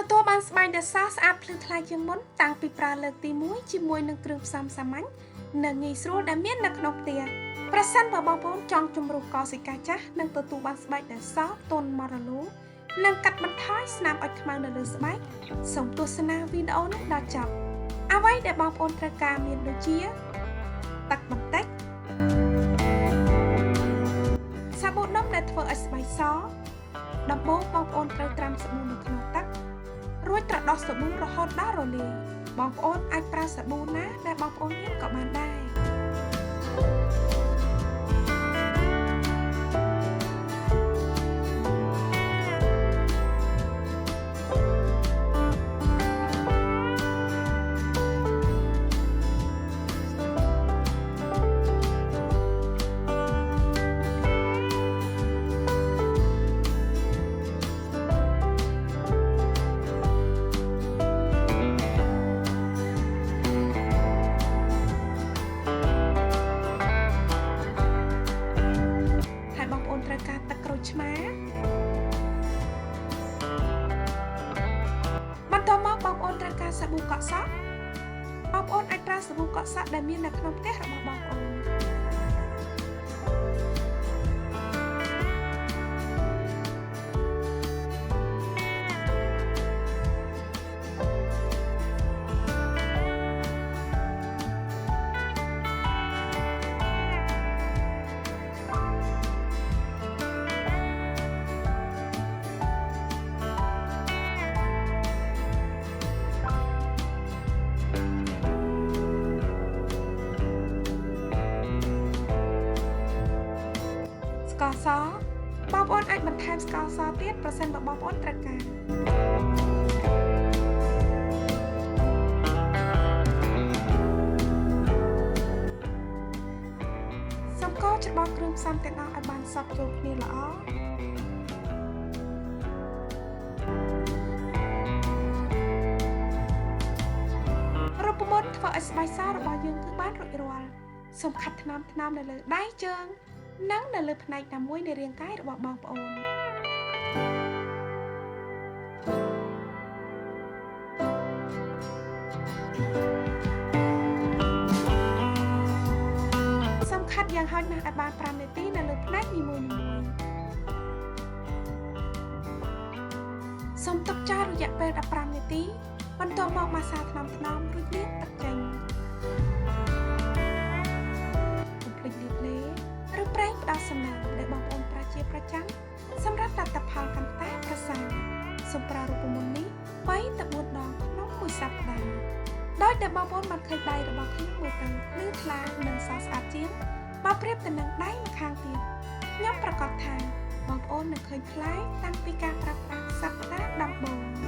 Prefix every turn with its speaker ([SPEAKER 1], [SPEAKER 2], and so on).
[SPEAKER 1] ទទួលបានស្បែកដែលសស្អាតភ្លឺថ្លាជាងមុនតាំងពីប្រើលើកទី1ជាមួយនឹងគ្រឿងផ្សំសាមញ្ញនិងងាយស្រួលដែលមាននៅក្នុងផ្ទះប្រសិនបើបងប្អូនចង់ជំរុះកសិកាចាស់និងទទួលបានស្បែកដែលសទន់មករលោងនិងកាត់បន្ថយស្នាមអុចខ្មៅនៅលើស្បែកសូមទស្សនាវីដេអូនេះដល់ចប់អ្វីដែលបងប្អូនត្រូវការមានដូចជាទឹកបន្តិចសាប៊ូដុំដែលធ្វើឲ្យស្បែកសដំបូងបងប្អូនត្រូវត្រាំសាប៊ូនៅក្នុងទឹករួចត្រដោះសាប៊ូរហូតដល់រលាយបងប្អូនអាចប្រើសាប៊ូណាដែលបងប្អូនមានក៏បានដែរត្រូវការទឹកក្រូចឆ្មាបន្ទាប់មកបងប្អូនត្រូវការសាប៊ូកក់សក់បងប្អូនអាចប្រើសាប៊ូកក់សក់ដែលមាននៅក្នុងផ្ទះរបស់បងប្អូនស្ករសបងប្អូនអាចបន្ថែមស្ករសទៀតប្រសិនបើបងប្អូនត្រូវការសូមកូរច្របល់គ្រឿងផ្សំទាំងអស់ឲ្យបានសព្វចូលគ្នាល្អរូបមន្តធ្វើឲ្យស្បែកសរបស់យើងគឺបានរួចរាល់សូមខាត់ថ្នមៗនៅលើដៃជើងនិងនៅលើផ្នែកណាមួយនៃរាងកាយរបស់បងប្អូនសូមខាត់យ៉ាងហោចណាស់ឲ្យបាន5នាទីនៅលើផ្នែកនីមួយៗសូមទុកចោលរយៈពេល15នាទីបន្ទាប់មកម៉ាស្សាថ្នមៗរួចលាងទឹកចេញប្រេងផ្ដល់សំណើមដែលបងប្អូនប្រើជាប្រចាំសម្រាប់លទ្ធផលកាន់តែប្រសើរសូមប្រើរូបមន្តនេះ3ទៅ4ដងក្នុងមួយសប្តាហ៍ដោយតែបងប្អូនបានឃើញដៃរបស់ខ្ញុំមើលទៅភ្លឺថ្លានិងសស្អាតជាងបើប្រៀបទៅនឹងដៃម្ខាងទៀតខ្ញុំប្រកាសថាបងប្អូននឹងឃើញប្លែកតាំងពីការប្រើប្រាស់សប្តាហ៍ដំបូង